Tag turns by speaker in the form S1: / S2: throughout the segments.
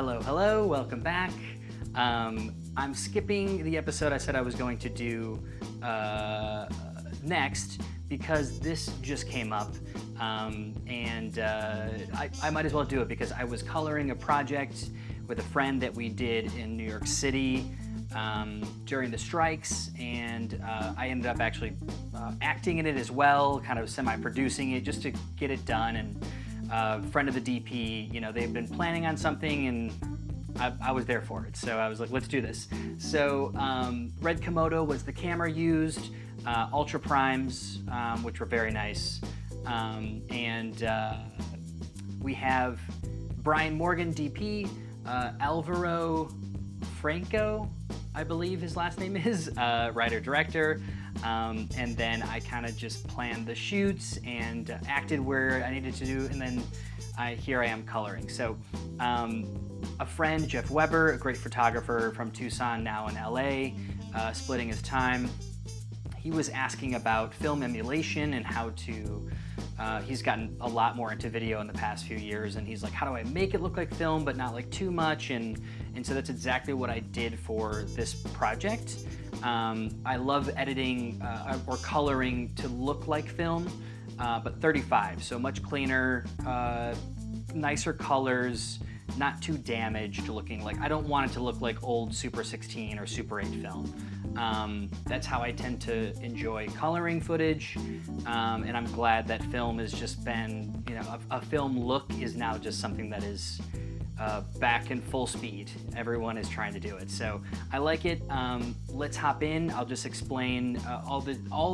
S1: Hello, hello, welcome back. I'm skipping the episode I said I was going to do next because this just came up, and I might as well do it because I was coloring a project with a friend that we did in New York City during the strikes, and I ended up actually acting in it as well, kind of semi-producing it just to get it done. And friend of the DP, you know, they've been planning on something, and I was there for it. So I was like, let's do this. So red Komodo was the camera used, ultra primes, which were very nice, and we have Brian Morgan DP, Alvaro Franco, I believe his last name is, writer-director. And then I kind of just planned the shoots and acted where I needed to do, and then here I am coloring. So a friend, Jeff Weber, a great photographer from Tucson, now in LA, splitting his time. He was asking about film emulation and how to, he's gotten a lot more into video in the past few years, and he's like, how do I make it look like film but not like too much? And so that's exactly what I did for this project. I love editing or coloring to look like film, but 35, so much cleaner, nicer colors, not too damaged looking. Like, I don't want it to look like old Super 16 or Super 8 film. That's how I tend to enjoy coloring footage, and I'm glad that film has just been, you know, a film look is now just something that is back in full speed. Everyone is trying to do it, so I like it. Let's hop in. I'll just explain all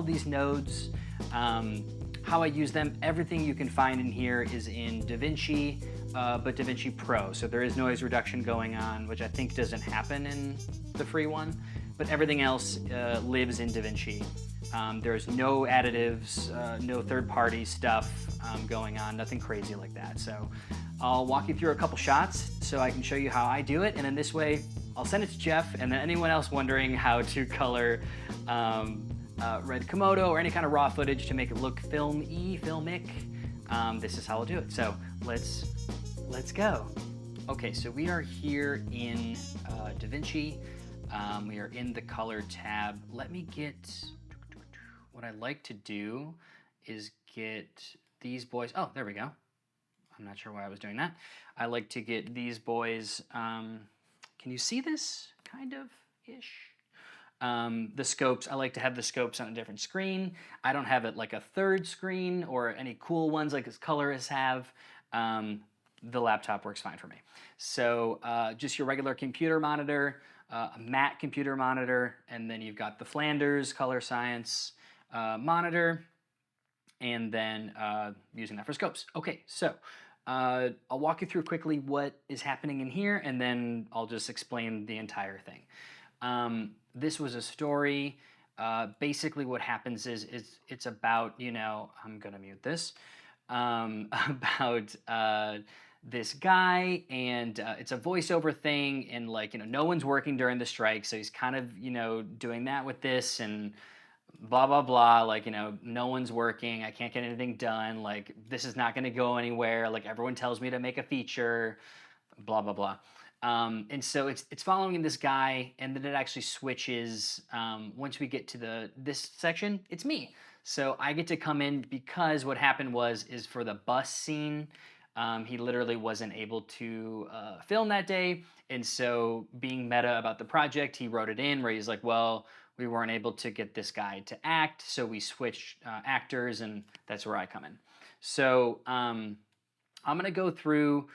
S1: of these nodes, how I use them. Everything you can find in here is in Davinci, but Davinci Pro, so there is noise reduction going on, which I think doesn't happen in the free one, but everything else lives in Davinci. There's no additives, no third-party stuff going on, nothing crazy like that. So I'll walk you through a couple shots so I can show you how I do it, and then this way I'll send it to Jeff, and then anyone else wondering how to color red Komodo or any kind of raw footage to make it look film-y, filmic, this is how I'll do it. So let's go. Okay, so we are here in Davinci. We are in the color tab. Let me get, what I like to do is get these boys. Oh, there we go. I'm not sure why I was doing that. I like to get these boys, can you see this kind of ish? The scopes, I like to have the scopes on a different screen. I don't have it like a third screen or any cool ones like this colorists have. The laptop works fine for me. So just your regular computer monitor, a matte computer monitor, and then you've got the Flanders Color Science monitor, and then using that for scopes. Okay, so I'll walk you through quickly what is happening in here, and then I'll just explain the entire thing. This was a story. Basically what happens is it's about, you know, I'm gonna mute this, about this guy, and it's a voiceover thing, and like, you know, no one's working during the strike, so he's kind of, you know, doing that with this, and blah blah blah, like, you know, no one's working, I can't get anything done, like this is not going to go anywhere, like everyone tells me to make a feature, blah blah blah. And so it's following this guy, and then it actually switches once we get to this section. It's me, so I get to come in because what happened is for the bus scene, he literally wasn't able to film that day, and so being meta about the project, he wrote it in where he's like, well, we weren't able to get this guy to act, so we switched actors, and that's where I come in. So I'm gonna go through,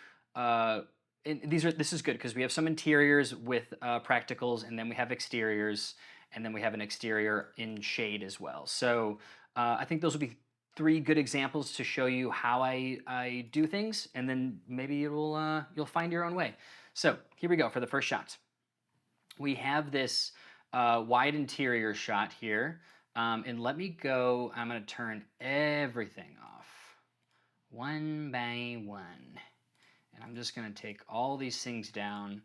S1: this is good because we have some interiors with practicals, and then we have exteriors, and then we have an exterior in shade as well. So I think those will be 3 good examples to show you how I do things, and then maybe you'll find your own way. So here we go for the first shot. We have this wide interior shot here, and let me go, I'm going to turn everything off one by one, and I'm just going to take all these things down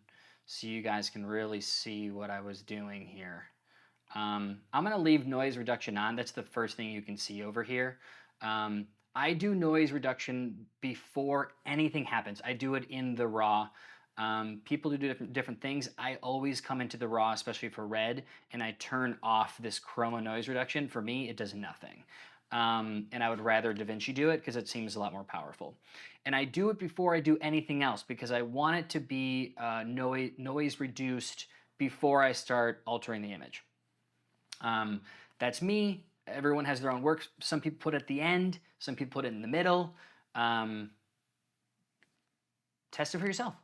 S1: so you guys can really see what I was doing here. I'm going to leave noise reduction on. That's the first thing you can see over here. I do noise reduction before anything happens. I do it in the raw. People do different things. I always come into the raw, especially for red, and I turn off this chroma noise reduction. For me, it does nothing. And I would rather Davinci do it because it seems a lot more powerful. And I do it before I do anything else because I want it to be noise reduced before I start altering the image. That's me. Everyone has their own work. Some people put it at the end. Some people put it in the middle. Test it for yourself.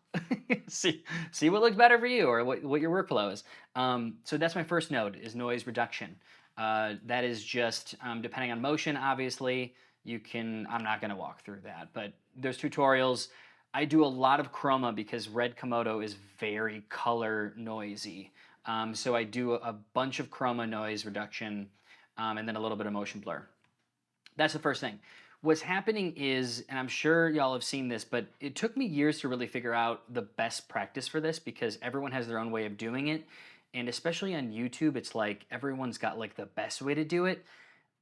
S1: see what looks better for you or what your workflow is. So that's my first node is noise reduction. That is just depending on motion, obviously. I'm not going to walk through that, but there's tutorials. I do a lot of chroma because red Komodo is very color noisy. So I do a bunch of chroma noise reduction and then a little bit of motion blur. That's the first thing. What's happening is, and I'm sure y'all have seen this, but it took me years to really figure out the best practice for this because everyone has their own way of doing it. And especially on YouTube, it's like everyone's got like the best way to do it.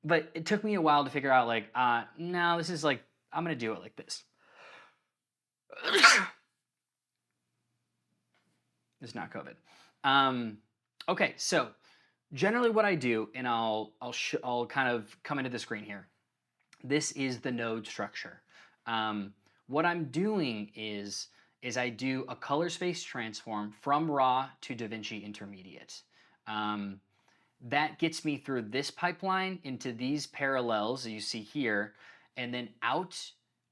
S1: But it took me a while to figure out like, no, this is like, I'm going to do it like this. It's not COVID. Okay, so generally what I do, and I'll kind of come into the screen here. This is the node structure. What I'm doing is I do a color space transform from raw to Davinci Intermediate. That gets me through this pipeline into these parallels that you see here, and then out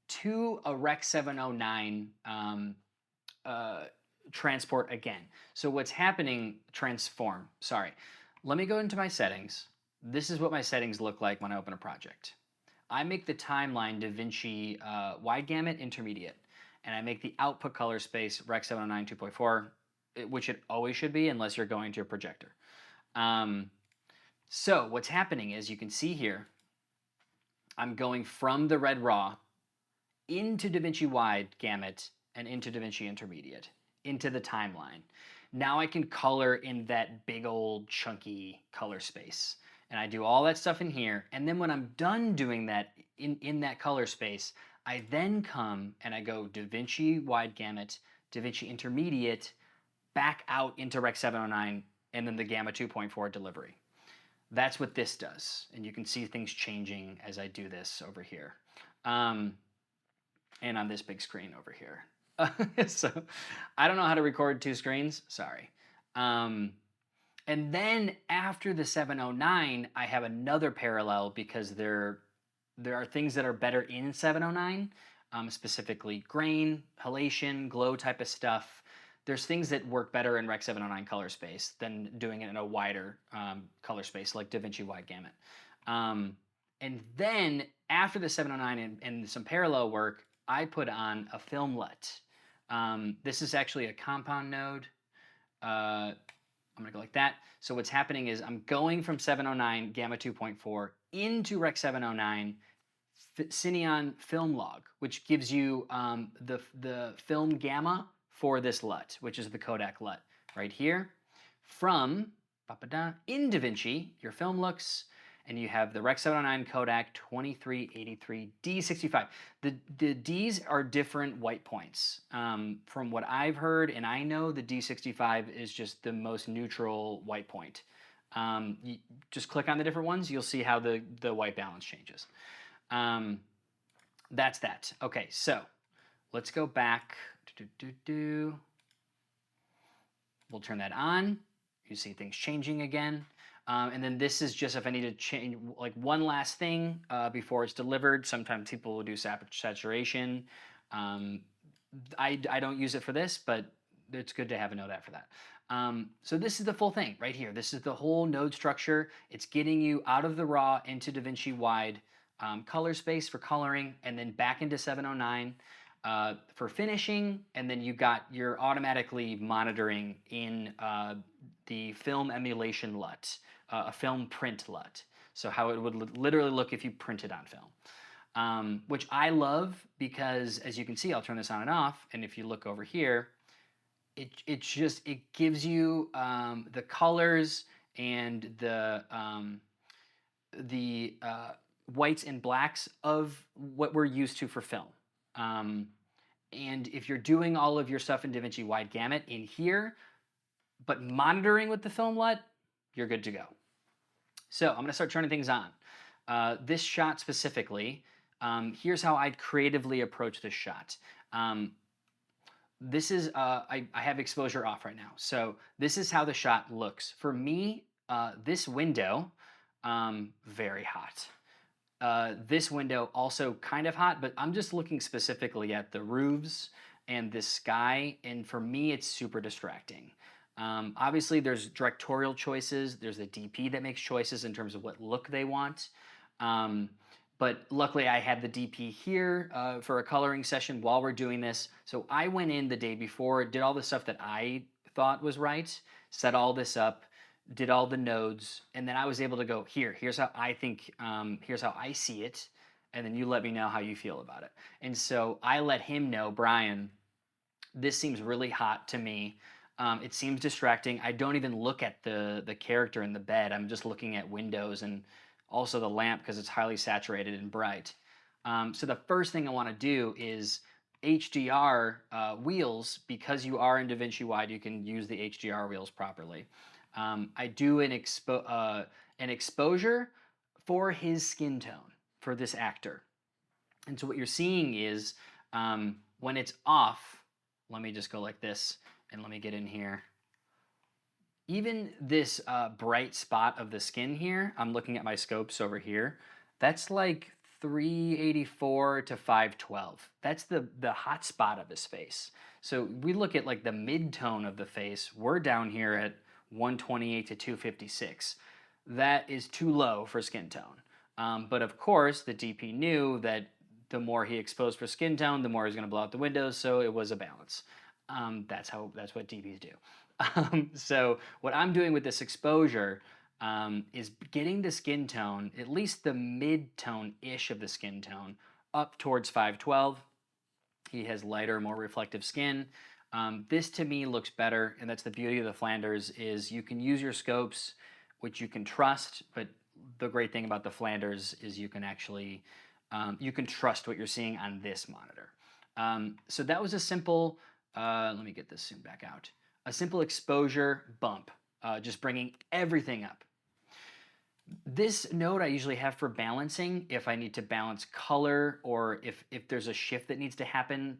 S1: to a Rec 709 transport again. So what's happening, transform, sorry. Let me go into my settings. This is what my settings look like when I open a project. I make the timeline Davinci wide gamut intermediate, and I make the output color space Rec 709 2.4, which it always should be unless you're going to a projector. So what's happening is you can see here, I'm going from the red raw into Davinci wide gamut and into Davinci intermediate, into the timeline. Now I can color in that big old chunky color space. And I do all that stuff in here. And then when I'm done doing that in that color space, I then come and I go Davinci wide gamut, Davinci intermediate, back out into Rec 709, and then the Gamma 2.4 delivery. That's what this does. And you can see things changing as I do this over here. And on this big screen over here. So I don't know how to record two screens. Sorry. And then after the 709, I have another parallel because there are things that are better in 709, specifically grain, halation, glow type of stuff. There's things that work better in Rec 709 color space than doing it in a wider color space like Davinci wide gamut. And then after the 709 and some parallel work, I put on a film LUT. This is actually a compound node. I'm going to go like that. So what's happening is I'm going from 709 Gamma 2.4 into Rec 709 Cineon film log, which gives you the film gamma for this LUT, which is the Kodak LUT right here. From in Davinci, your film looks, and you have the Rec 709 Kodak 2383 D65. The Ds are different white points. From what I've heard, and I know the D65 is just the most neutral white point. You just click on the different ones, you'll see how the white balance changes. That's that. Okay, so let's go back. We'll turn that on. You see things changing again. And then this is just if I need to change like one last thing before it's delivered. Sometimes people will do saturation. I don't use it for this, but it's good to have a node app for that. So this is the full thing right here. This is the whole node structure. It's getting you out of the raw into Davinci wide color space for coloring, and then back into 709 for finishing, and then you're automatically monitoring in the film emulation LUT, a film print LUT. So how it would literally look if you printed on film, which I love because, as you can see, I'll turn this on and off, and if you look over here, it gives you the colors and the whites and blacks of what we're used to for film. And if you're doing all of your stuff in DaVinci Wide Gamut in here, but monitoring with the film LUT, you're good to go. So I'm gonna start turning things on. This shot specifically, here's how I'd creatively approach this shot. This is, I have exposure off right now. So this is how the shot looks. For me, this window, very hot. This window also kind of hot, but I'm just looking specifically at the roofs and this sky, and for me, it's super distracting. Obviously, there's directorial choices. There's the DP that makes choices in terms of what look they want. But luckily, I had the DP here for a coloring session while we're doing this. So I went in the day before, did all the stuff that I thought was right, set all this up, did all the nodes, and then I was able to go, here's how I think, here's how I see it, and then you let me know how you feel about it. And so I let him know, Brian, this seems really hot to me. It seems distracting. I don't even look at the character in the bed. I'm just looking at windows and also the lamp because it's highly saturated and bright. So the first thing I want to do is HDR wheels. Because you are in DaVinci Wide, you can use the HDR wheels properly. I do an exposure for his skin tone, for this actor. And so what you're seeing is when it's off, let me just go like this and let me get in here. Even this bright spot of the skin here, I'm looking at my scopes over here, that's like 384 to 512. That's the hot spot of his face. So we look at like the mid-tone of the face, we're down here at 128 to 256. That is too low for skin tone. But of course, the DP knew that the more he exposed for skin tone, the more he's going to blow out the windows, so it was a balance. That's what DPs do. So what I'm doing with this exposure is getting the skin tone, at least the mid-tone-ish of the skin tone, up towards 512. He has lighter, more reflective skin. This to me looks better, and that's the beauty of the Flanders, is you can use your scopes, which you can trust, but the great thing about the Flanders is you can actually, you can trust what you're seeing on this monitor. So that was a simple, let me get this zoomed back out, a simple exposure bump, just bringing everything up. This node I usually have for balancing if I need to balance color or if there's a shift that needs to happen.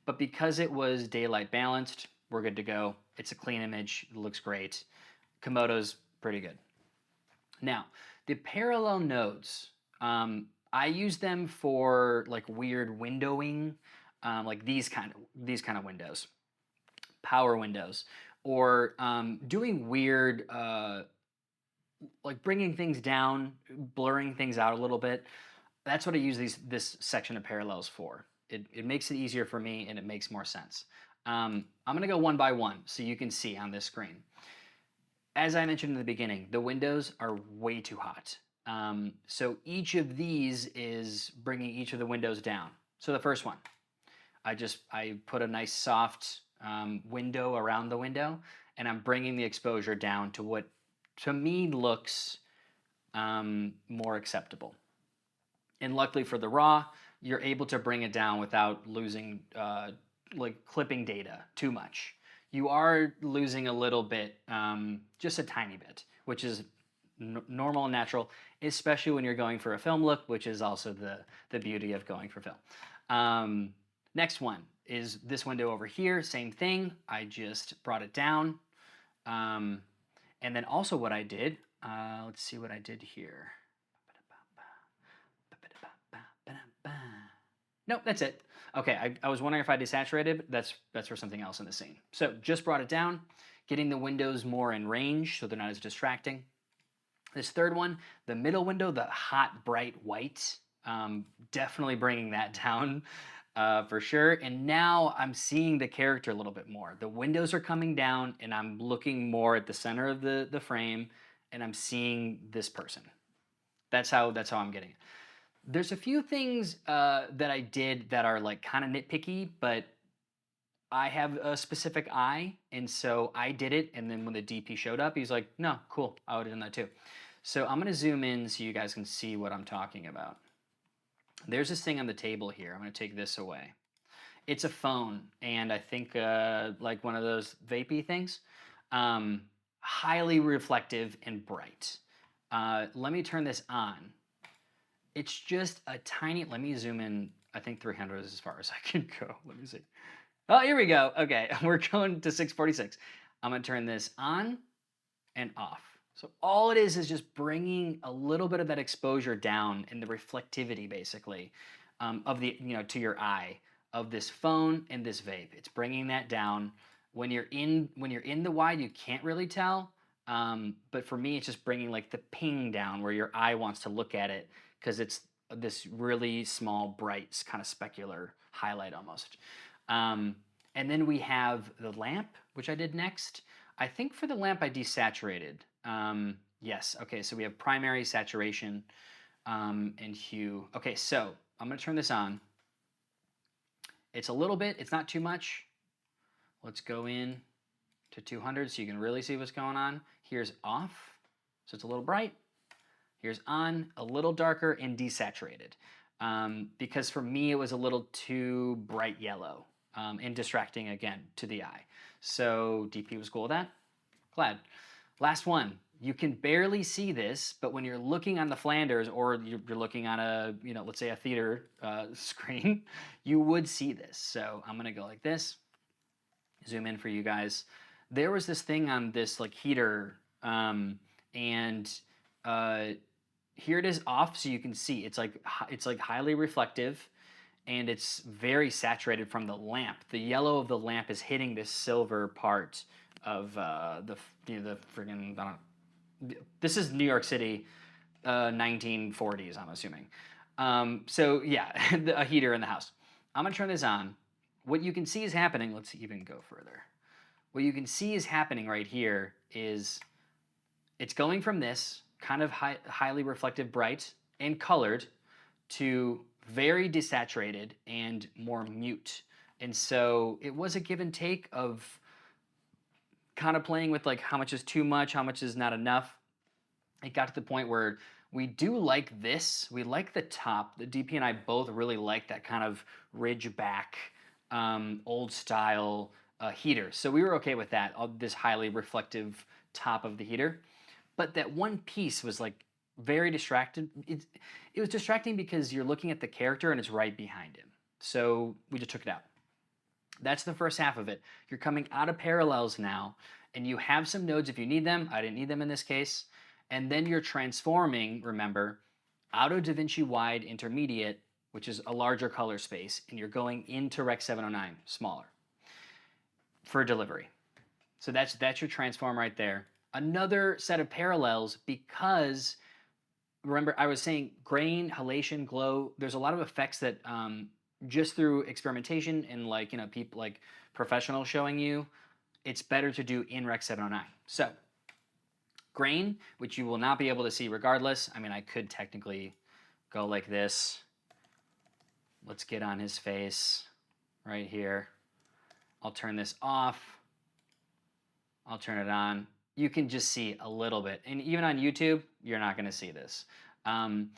S1: But because it was daylight balanced, we're good to go. It's a clean image, it looks great. Komodo's pretty good. Now, the parallel nodes, I use them for like weird windowing, like these kind of windows, power windows, or doing weird, like bringing things down, blurring things out a little bit. That's what I use this section of parallels for. It makes it easier for me and it makes more sense. I'm gonna go one by one so you can see on this screen. As I mentioned in the beginning, the windows are way too hot. So each of these is bringing each of the windows down. So the first one, I put a nice soft window around the window, and I'm bringing the exposure down to what to me looks more acceptable. And luckily for the raw, you're able to bring it down without losing, like clipping data too much. You are losing a little bit, just a tiny bit, which is normal and natural, especially when you're going for a film look, which is also the beauty of going for film. Next one is this window over here, same thing. I just brought it down. And then also what I did, let's see what I did here. Nope, that's it. Okay, I was wondering if I desaturated, but that's for something else in the scene. So just brought it down, getting the windows more in range so they're not as distracting. This third one, the middle window, the hot, bright white, definitely bringing that down for sure. And now I'm seeing the character a little bit more. The windows are coming down and I'm looking more at the center of the frame and I'm seeing this person. That's how I'm getting it. There's a few things that I did that are like kind of nitpicky, but I have a specific eye, and so I did it, and then when the DP showed up, he's like, no, cool, I would have done that too. So I'm gonna zoom in so you guys can see what I'm talking about. There's this thing on the table here. I'm gonna take this away. It's a phone, and I think like one of those vapey things. Um, Highly reflective and bright. Let me turn this on. It's just a tiny, let me zoom in. I think 300 is as far as I can go. Let me see. Oh, here we go. Okay, we're going to 646. I'm gonna turn this on and off. So all it is just bringing a little bit of that exposure down and the reflectivity, basically, of the to your eye of this phone and this vape. It's bringing that down. When you're in the wide, you can't really tell. But for me, it's just bringing like the ping down where your eye wants to look at it because it's this really small, bright, kind of specular highlight almost. Um, and then we have the lamp, which I did next. I think for the lamp I desaturated. Yes, okay, so we have primary, saturation, and hue. Okay, so I'm gonna turn this on. It's a little bit, it's not too much. Let's go in to 200 so you can really see what's going on. Here's off, so it's a little bright. Here's on, a little darker and desaturated. Because for me it was a little too bright yellow and distracting again to the eye. So DP was cool with that. Glad. Last one. You can barely see this, but when you're looking on the Flanders or you're looking on a, let's say a theater screen, you would see this. So I'm gonna go like this, zoom in for you guys. There was this thing on this like heater, and here it is off, so you can see it's like highly reflective, and it's very saturated from the lamp. The yellow of the lamp is hitting this silver part of the friggin' I don't know. This is New York City, 1940s, I'm assuming. So yeah, a heater in the house. I'm gonna turn this on. What you can see is happening. Let's even go further. What you can see is happening right here is it's going from this kind of highly reflective, bright, and colored to very desaturated and more mute. And so it was a give and take of kind of playing with like how much is too much, how much is not enough. It got to the point where we do like this. We like the top. The DP and I both really like that kind of ridge back, old style heater. So we were okay with that, this highly reflective top of the heater. But that one piece was like very distracted. It was distracting because you're looking at the character and it's right behind him. So we just took it out. That's the first half of it. You're coming out of parallels now, and you have some nodes if you need them. I didn't need them in this case. And then you're transforming, remember, out of Davinci Wide Intermediate, which is a larger color space, and you're going into Rec 709, smaller, for delivery. So that's your transform right there. Another set of parallels because, remember, I was saying grain, halation, glow, there's a lot of effects that just through experimentation and like, people like professionals showing you, it's better to do in Rec 709. So grain, which you will not be able to see regardless. I mean, I could technically go like this. Let's get on his face right here. I'll turn this off. I'll turn it on. You can just see a little bit. And even on YouTube, you're not gonna see this. And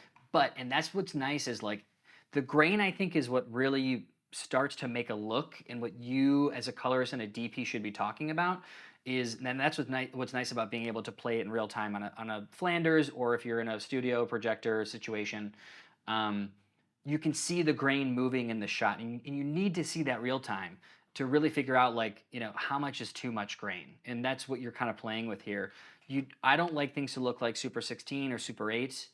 S1: that's what's nice is like, the grain I think is what really starts to make a look, and what you as a colorist and a DP should be talking about is, and that's what's nice about being able to play it in real time on a Flanders, or if you're in a studio projector situation, you can see the grain moving in the shot, and you need to see that real time to really figure out like, how much is too much grain, and that's what you're kind of playing with here. I don't like things to look like Super 16 or Super 8.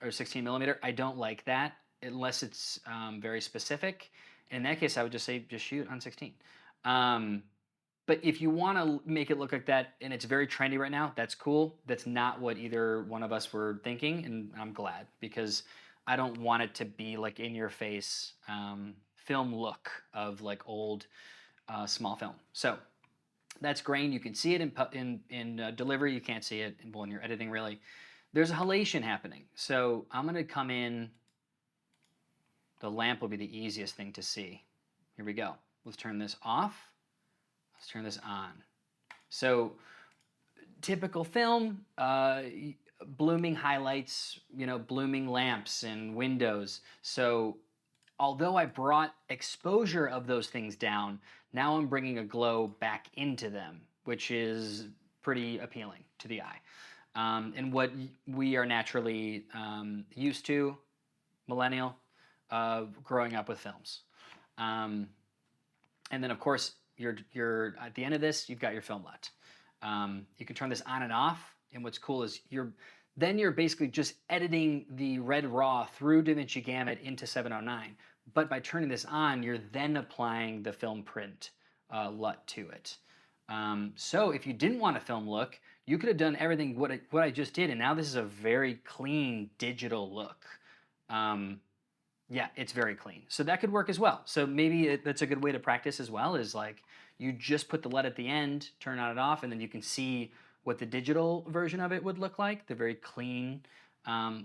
S1: Or 16 millimeter. I don't like that unless it's very specific. In that case, I would just say just shoot on 16. But if you want to make it look like that, and it's very trendy right now, that's cool. That's not what either one of us were thinking, and I'm glad, because I don't want it to be like in your face film look of like old small film. So that's grain. You can see it in delivery. You can't see it when you're editing really. There's a halation happening. So I'm gonna come in, the lamp will be the easiest thing to see. Here we go. Let's turn this off. Let's turn this on. So typical film, blooming highlights, blooming lamps and windows. So although I brought exposure of those things down, now I'm bringing a glow back into them, which is pretty appealing to the eye. And what we are naturally used to, millennial, growing up with films. And then of course, you're at the end of this, you've got your film LUT. You can turn this on and off, and what's cool is you're basically just editing the red raw through DaVinci Gamut into 709. But by turning this on, you're then applying the film print LUT to it. So if you didn't want a film look, you could have done everything what I just did, and now this is a very clean digital look. Yeah, it's very clean. So that could work as well. So maybe that's a good way to practice as well, is like you just put the LUT at the end, turn on and off, and then you can see what the digital version of it would look like, the very clean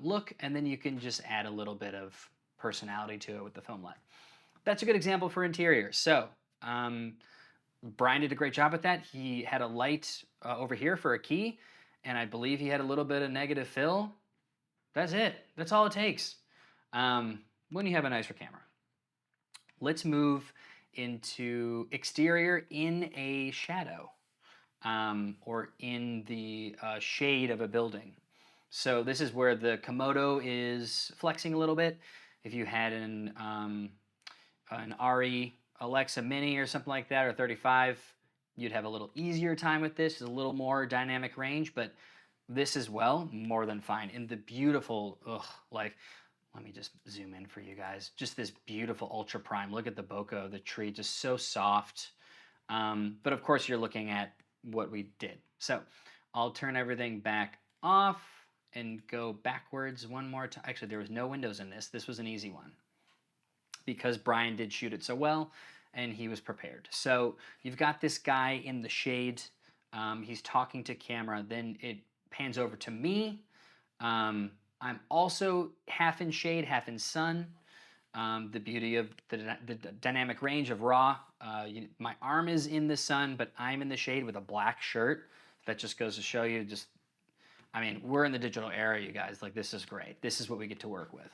S1: look, and then you can just add a little bit of personality to it with the film LUT. That's a good example for interior. So Brian did a great job at that. He had a light over here for a key, and I believe he had a little bit of negative fill. That's it. That's all it takes when you have a nicer camera. Let's move into exterior in a shadow or in the shade of a building. So this is where the Komodo is flexing a little bit. If you had an RE Alexa Mini or something like that, or 35, you'd have a little easier time with this. It's a little more dynamic range, but this as well, more than fine. And the beautiful, like, let me just zoom in for you guys. Just this beautiful ultra prime. Look at the bokeh of the tree, just so soft. But of course, you're looking at what we did. So I'll turn everything back off and go backwards one more time. Actually, there was no windows in this. This was an easy one, because Brian did shoot it so well and he was prepared. So you've got this guy in the shade. He's talking to camera. Then it pans over to me. I'm also half in shade, half in sun. The beauty of the dynamic range of RAW. My arm is in the sun, but I'm in the shade with a black shirt. That just goes to show you I mean, we're in the digital era, you guys. Like, this is great. This is what we get to work with.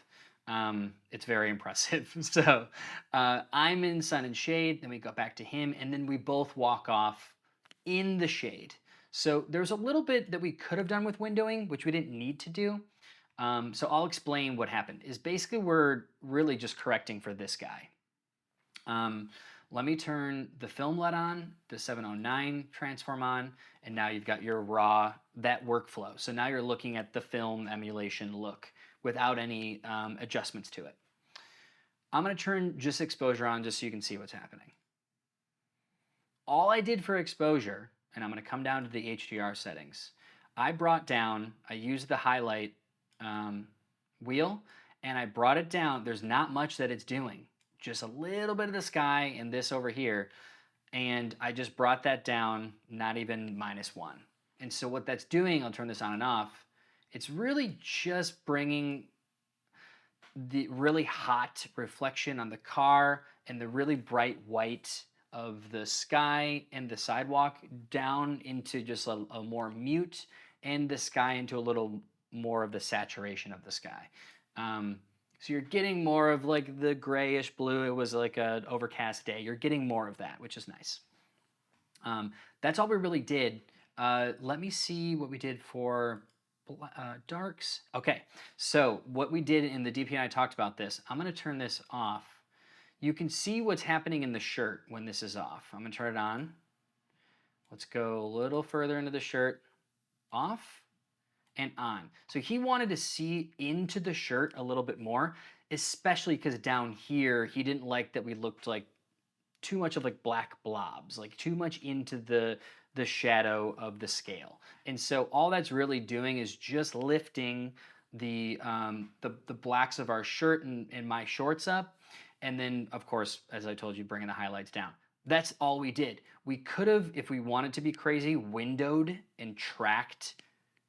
S1: It's very impressive. So I'm in sun and shade, then we go back to him, and then we both walk off in the shade. So there's a little bit that we could have done with windowing, which we didn't need to do. So I'll explain what happened. Is basically we're really just correcting for this guy. Let me turn the film LUT on, the 709 transform on, and now you've got your raw, that workflow. So now you're looking at the film emulation look without any adjustments to it. I'm going to turn just exposure on just so you can see what's happening. All I did for exposure, and I'm going to come down to the HDR settings, I used the highlight wheel, and I brought it down. There's not much that it's doing, just a little bit of the sky and this over here, and I just brought that down, not even -1. And so what that's doing, I'll turn this on and off, it's really just bringing the really hot reflection on the car and the really bright white of the sky and the sidewalk down into just a more mute, and the sky into a little more of the saturation of the sky. So you're getting more of like the grayish blue. It was like an overcast day. You're getting more of that, which is nice. That's all we really did. Let me see what we did for darks. Okay, so what we did in the DP, I talked about this. I'm going to turn this off. You can see what's happening in the shirt when this is off. I'm going to turn it on. Let's go a little further into the shirt. Off and on. So he wanted to see into the shirt a little bit more, especially because down here, he didn't like that we looked like too much of like black blobs, like too much into the shadow of the scale. And so all that's really doing is just lifting the blacks of our shirt and my shorts up. And then, of course, as I told you, bringing the highlights down. That's all we did. We could have, if we wanted to be crazy, windowed and tracked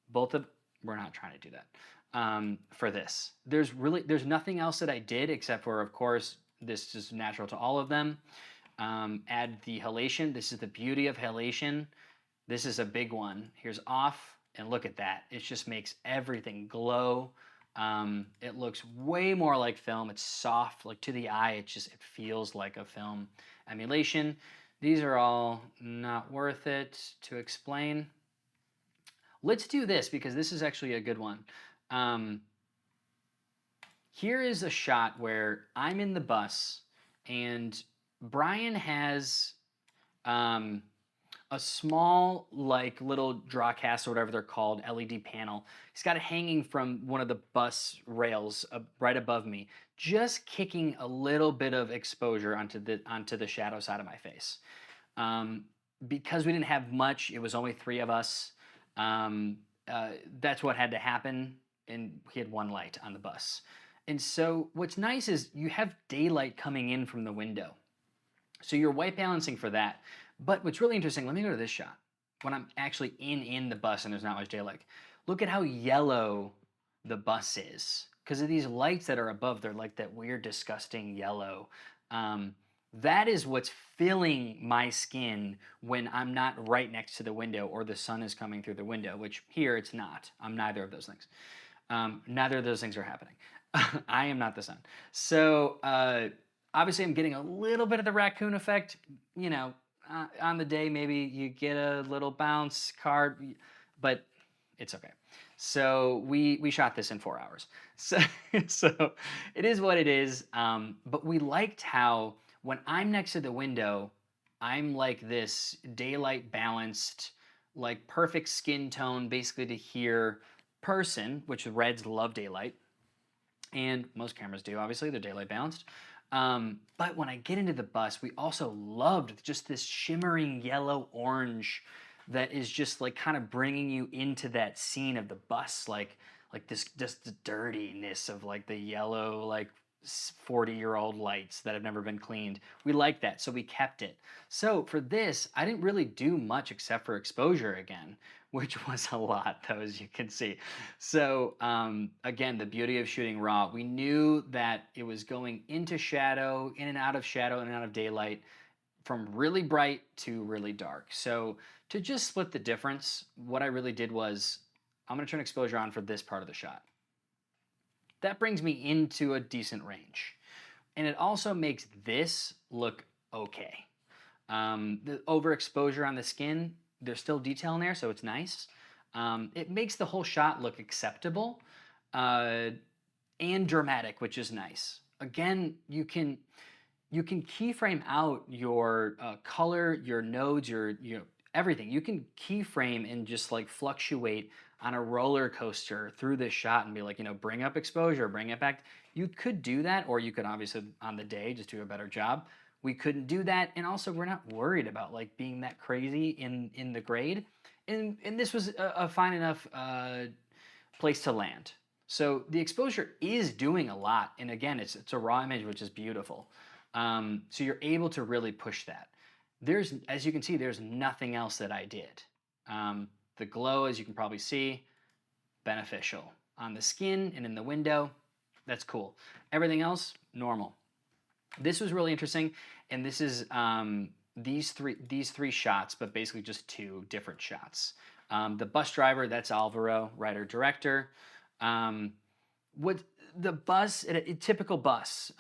S1: both of, we're not trying to do that for this. There's nothing else that I did except for, of course, this is natural to all of them. Add the halation. This is the beauty of halation. This is a big one. Here's off, and look at that. It just makes everything glow. It looks way more like film. It's soft, like to the eye, it feels like a film emulation. These are all not worth it to explain. Let's do this because this is actually a good one. Here is a shot where I'm in the bus and Brian has a small, like, little drawcast or whatever they're called, LED panel. He's got it hanging from one of the bus rails right above me, just kicking a little bit of exposure onto the shadow side of my face. Because we didn't have much, it was only 3 of us. That's what had to happen, and he had 1 light on the bus. And so what's nice is you have daylight coming in from the window. So you're white balancing for that. But what's really interesting, let me go to this shot. When I'm actually in the bus and there's not much daylight, look at how yellow the bus is. Because of these lights that are above, they're like that weird, disgusting yellow. That is what's filling my skin when I'm not right next to the window or the sun is coming through the window, which here it's not. I'm neither of those things. Neither of those things are happening. I am not the sun. So obviously I'm getting a little bit of the raccoon effect. You know, on the day maybe you get a little bounce card, but it's okay. So we shot this in 4 hours. So, so it is what it is. But we liked how when I'm next to the window, I'm like this daylight balanced, like perfect skin tone, basically to here person, which reds love daylight. And most cameras do, obviously, they're daylight balanced. But when I get into the bus, we also loved just this shimmering yellow orange that is just like kind of bringing you into that scene of the bus, like this just the dirtiness of like the yellow, like 40-year-old lights that have never been cleaned. We like that, so we kept it. So for this, I didn't really do much except for exposure again, which was a lot, though, as you can see. So again, the beauty of shooting raw, we knew that it was going into shadow, in and out of daylight, from really bright to really dark. So to just split the difference, what I really did was, I'm gonna turn exposure on for this part of the shot. That brings me into a decent range. And it also makes this look okay. The overexposure on the skin, there's still detail in there, so it's nice. It makes the whole shot look acceptable and dramatic, which is nice. Again, you can keyframe out your color, your nodes, your everything. You can keyframe and just like fluctuate on a roller coaster through this shot and be like, bring up exposure, bring it back. You could do that, or you could obviously on the day just do a better job. We couldn't do that, and also we're not worried about like being that crazy in the grade. And this was a fine enough place to land. So the exposure is doing a lot, and again, it's a raw image, which is beautiful. So you're able to really push that. As you can see, there's nothing else that I did. The glow, as you can probably see, beneficial. On the skin and in the window, that's cool. Everything else, normal. This was really interesting, and this is these three shots, but basically just 2 different shots. The bus driver, that's Alvaro, writer-director. What the bus, a typical bus,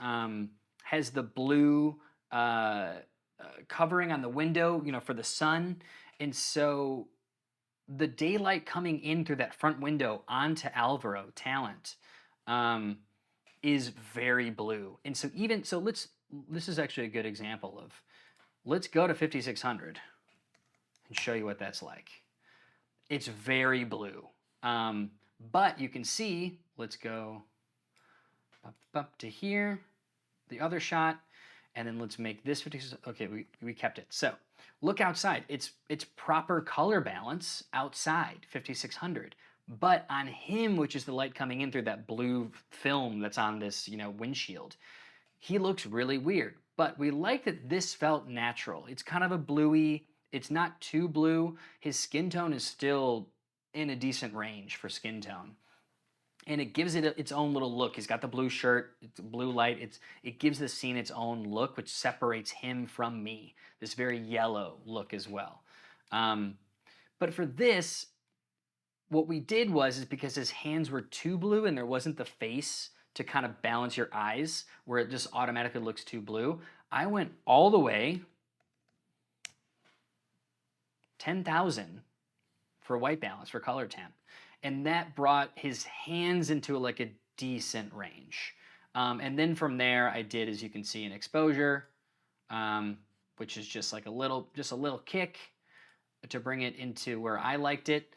S1: has the blue covering on the window, for the sun, and so the daylight coming in through that front window onto Alvaro talent is very blue. And so this is actually a good example of, let's go to 5600 and show you what that's like. It's very blue. But you can see, let's go up to here, the other shot, and then let's make this 56, okay, we kept it. So look outside, it's proper color balance outside, 5600. But on him, which is the light coming in through that blue film that's on this, windshield, he looks really weird. But we like that this felt natural. It's kind of a bluey, it's not too blue. His skin tone is still in a decent range for skin tone. And it gives it its own little look. He's got the blue shirt, it's blue light. It gives the scene its own look, which separates him from me. This very yellow look as well. But for this, what we did is because his hands were too blue and there wasn't the face to kind of balance your eyes where it just automatically looks too blue, I went all the way 10,000 for white balance, for color temp. And that brought his hands into like a decent range. And then from there, I did, as you can see, an exposure, which is just like a little kick to bring it into where I liked it.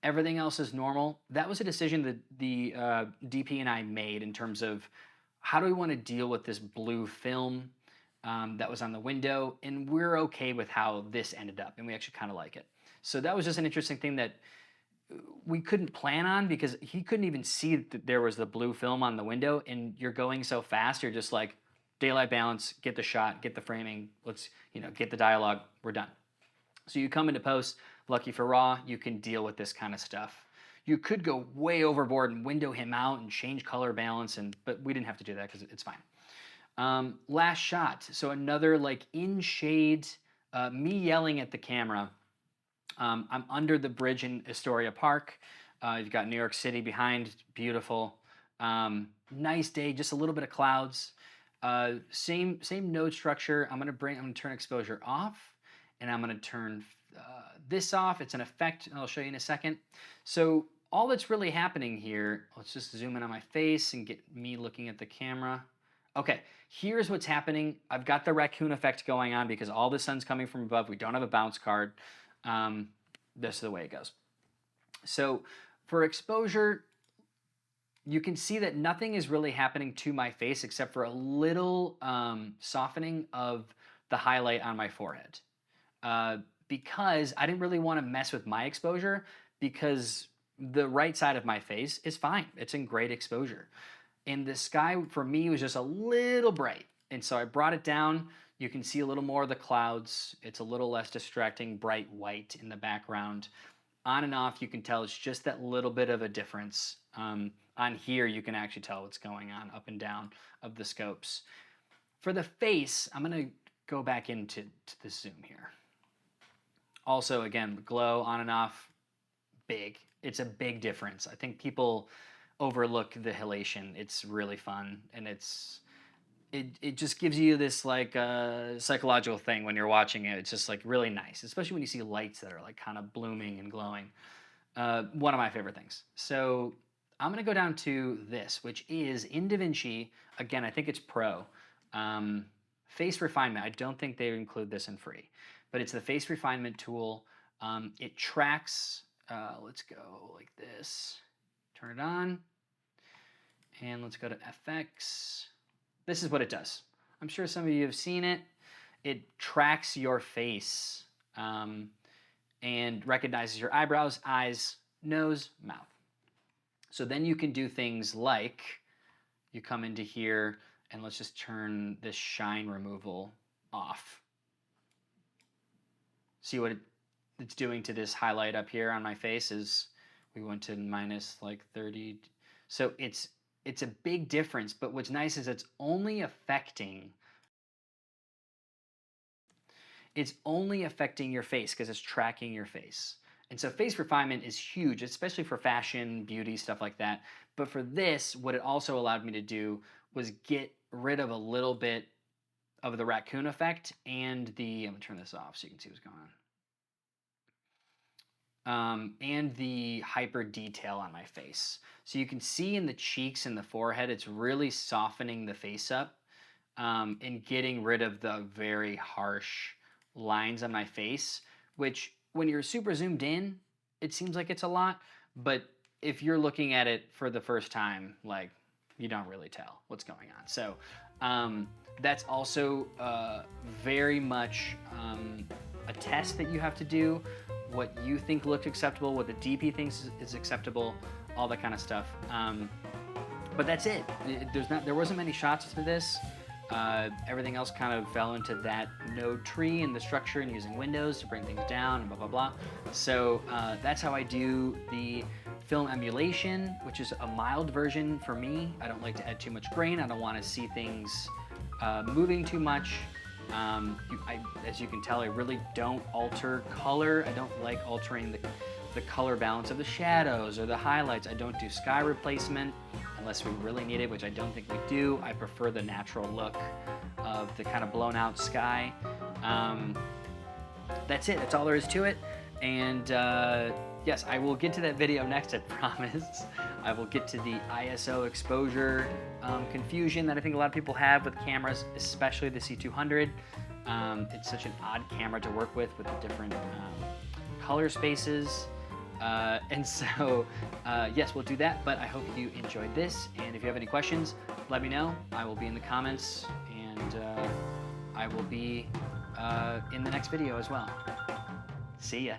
S1: Everything else is normal. That was a decision that the DP and I made in terms of how do we want to deal with this blue film that was on the window, and we're okay with how this ended up, and we actually kind of like it. So that was just an interesting thing that we couldn't plan on because he couldn't even see that there was the blue film on the window, and you're going so fast, you're just like, daylight balance, get the shot, get the framing, let's, get the dialogue, we're done. So you come into post, lucky for RAW, you can deal with this kind of stuff. You could go way overboard and window him out and change color balance, but we didn't have to do that because it's fine. Last shot, so another like in shade, me yelling at the camera. I'm under the bridge in Astoria Park. You've got New York City behind, beautiful. Nice day, just a little bit of clouds. Same node structure. I'm gonna turn exposure off, and I'm gonna turn this off. It's an effect, I'll show you in a second. So all that's really happening here, let's just zoom in on my face and get me looking at the camera. Okay, here's what's happening. I've got the raccoon effect going on because all the sun's coming from above. We don't have a bounce card. This is the way it goes. So for exposure, you can see that nothing is really happening to my face except for a little softening of the highlight on my forehead. Because I didn't really want to mess with my exposure because the right side of my face is fine. It's in great exposure. And the sky for me was just a little bright. And so I brought it down. You can see a little more of the clouds. It's a little less distracting, bright white in the background. On and off, you can tell it's just that little bit of a difference. On here, you can actually tell what's going on up and down of the scopes. For the face, I'm going to go back into the zoom here. Also, again, glow on and off, big. It's a big difference. I think people overlook the halation. It's really fun, and it just gives you this like psychological thing when you're watching it. It's just like really nice, especially when you see lights that are like kind of blooming and glowing. One of my favorite things. So I'm gonna go down to this, which is in Davinci. Again, I think it's Pro. Face Refinement. I don't think they include this in free, but it's the Face Refinement tool. It tracks, let's go like this. Turn it on, and let's go to FX. This is what it does. I'm sure some of you have seen it. It tracks your face and recognizes your eyebrows, eyes, nose, mouth. So then you can do things like you come into here and let's just turn this shine removal off. See what it's doing to this highlight up here on my face is we went to minus like 30. So it's a big difference, but what's nice is it's only affecting your face because it's tracking your face. And so face refinement is huge, especially for fashion, beauty, stuff like that. But for this, what it also allowed me to do was get rid of a little bit of the raccoon effect and I'm gonna turn this off so you can see what's going on. And the hyper detail on my face. So you can see in the cheeks and the forehead, it's really softening the face up and getting rid of the very harsh lines on my face, which when you're super zoomed in, it seems like it's a lot, but if you're looking at it for the first time, like you don't really tell what's going on. So that's also very much a test that you have to do. What you think looks acceptable, what the DP thinks is acceptable, all that kind of stuff. But that's it. There wasn't many shots to this. Everything else kind of fell into that node tree and the structure and using windows to bring things down and blah, blah, blah. So that's how I do the film emulation, which is a mild version for me. I don't like to add too much grain. I don't want to see things moving too much. As you can tell, I really don't alter color. I don't like altering the color balance of the shadows or the highlights. I don't do sky replacement unless we really need it, which I don't think we do. I prefer the natural look of the kind of blown out sky. That's it, that's all there is to it. And yes, I will get to that video next, I promise. I will get to the ISO exposure confusion that I think a lot of people have with cameras, especially the C200. It's such an odd camera to work with the different color spaces. And so, yes, we'll do that, but I hope you enjoyed this. And if you have any questions, let me know. I will be in the comments, and I will be in the next video as well. See ya.